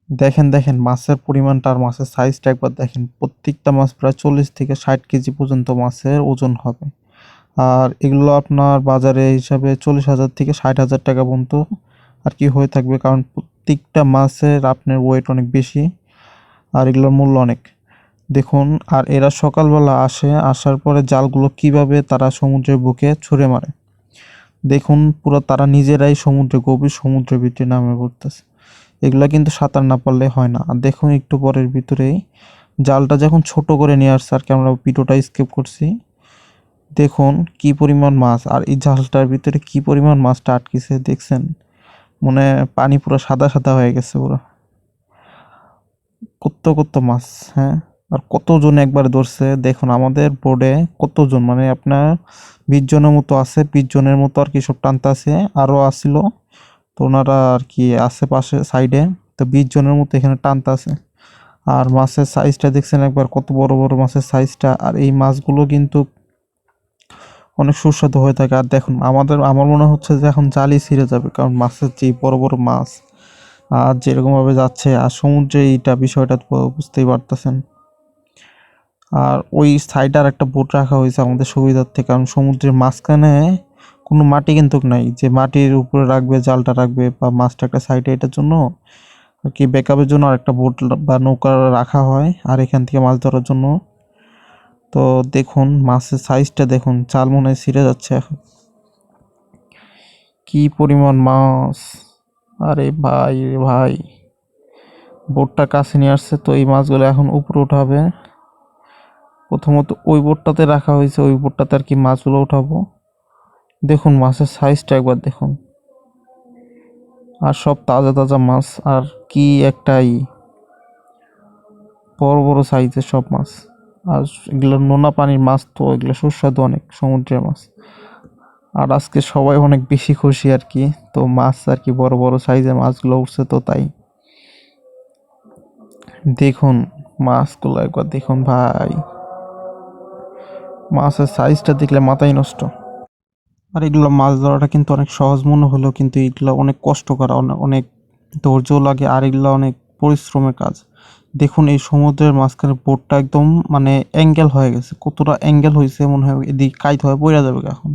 দেখেন দেখেন মাছের পরিমাণটা আর মাছের সাইজটা একবার দেখেন। প্রত্যেকটা মাছ প্রায় 40 থেকে 60 কেজি পর্যন্ত মাছের ওজন হবে। আর এগুলো আপনার বাজারে হিসাবে 40,000 থেকে 60,000 টাকা পর্যন্ত আর কি হয়ে থাকবে, কারণ প্রত্যেকটা মাছের আপনার ওয়েট অনেক বেশি আর এগুলোর মূল্য অনেক। দেখুন, আর এরা সকালবেলা আসে, আসার পরে জালগুলো কিভাবে তারা সমুদ্রের বুকে ছুঁড়ে মারে দেখুন। পুরো তারা নিজেরাই সমুদ্রে, গভীর সমুদ্রের ভিতরে নামে পড়তেছে। এগুলা কিন্তু সাঁতার না পারলে হয় না। আর দেখুন একটু পরের ভিতরেই জালটা যখন ছোট করে নিয়ে আসছে আর কি, আমরা ভিডিওটা স্কিপ করছি। দেখুন কি পরিমাণ মাছ, আর এই জালটার ভিতরে কি পরিমাণ মাছটা আটকেছে দেখছেন। মনে পানি পুরো সাদা সাদা হয়ে গেছে পুরো। কত কত মাছ, হ্যাঁ। আর কতজন একবারে ধরছে দেখুন, আমাদের বোর্ডে কতজন, মানে আপনার 20 জনের মতো আছে, 20 জনের মতো আর কি সব টানতে আছে। আরও আসছিল, তো ওনারা আর কি আশেপাশে সাইডে, তো 20 জনের মতো এখানে টানতে আছে। আর মাছের সাইজটা দেখছেন একবার, কত বড় বড় মাছের সাইজটা। আর এই মাছগুলো কিন্তু অনেক সুস্বাদু হয়ে থাকে। আর দেখুন আমার মনে হচ্ছে যে এখন জালই ছিঁড়ে যাবে, কারণ মাছের যে বড় বড় মাছ আর যেরকমভাবে যাচ্ছে, আর সমুদ্রে এইটা বিষয়টা তো বুঝতেই পারতেছেন। আর ওই সাইডে আর একটা বোট রাখা হয়েছে আমাদের সুবিধার্থে, কারণ সমুদ্রের মাঝখানে কোনো মাটি কিন্তু নাই যে মাটির উপরে রাখবে, জালটা রাখবে বা মাছটা একটা সাইডে, এটার জন্য আর কি ব্যাকআপের জন্য আরেকটা বোট বা নৌকা রাখা হয় আর এখান থেকে মাছ ধরার জন্য। তো দেখুন মাছের সাইজটা দেখুন, চাল মনে হয় ছিঁড়ে যাচ্ছে এখন। কি পরিমাণ মাছ! আরে ভাই রে ভাই, বোটটা কাছে নিয়ে আসছে, তো এই মাছগুলো এখন উপরে উঠাবে। প্রথমত ওই বোটটাতে রাখা হয়েছে, ওই বোটটাতে আর কি মাছগুলো উঠাবো। দেখুন মাছের সাইজটা একবার দেখুন, আর সব তাজা তাজা মাছ। আর কি একটাই বড় বড় সাইজের সব মাছ। আর এগুলো নোনা পানির মাছ, তো এগুলো সুস্বাদু অনেক সমুদ্রের মাছ। আর আজকে সবাই অনেক বেশি খুশি আর কি, তো মাছ আর কি বড় বড় সাইজের মাছগুলো উঠছে, তো তাই দেখুন মাছগুলো একবার দেখুন ভাই, মাছের সাইজটা দেখলে মাথায় নষ্ট। আর এগুলো মাছ ধরাটা কিন্তু অনেক সহজ মনে হলেও কিন্তু এগুলো অনেক কষ্টকর, অনেক ধৈর্য লাগে, আর এগুলো অনেক পরিশ্রমের কাজ। দেখুন এই সমুদ্রের মাঝখানে বোটটা একদম মানে অ্যাঙ্গেল হয়ে গেছে, কতটা অ্যাঙ্গেল হয়েছে মনে হয় এদিক কাইত হয়ে পড়ে যাবে এখন।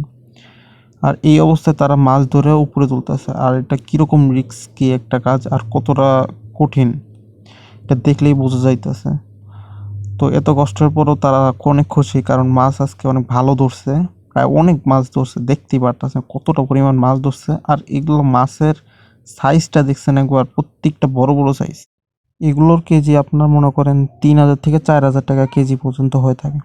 আর এই অবস্থায় তারা মাছ ধরে উপরে তুলতেছে, আর এটা কিরকম রিস্কি একটা কাজ আর কতটা কঠিন, এটা দেখলেই বোঝা যাইতেছে। তো এত কষ্টের পরও তারা অনেক খুশি, কারণ মাছ আজকে অনেক ভালো ধরছে, প্রায় অনেক মাছ ধরছে, দেখতেই পারতেছে কতটা পরিমাণ মাছ ধরছে। আর এগুলো মাছের সাইজটা দেখছেন একবার, প্রত্যেকটা বড় বড় সাইজ। এগুলোর কেজি আপনার মনে করেন 3,000 থেকে 4,000 টাকা কেজি পর্যন্ত হয়ে থাকে।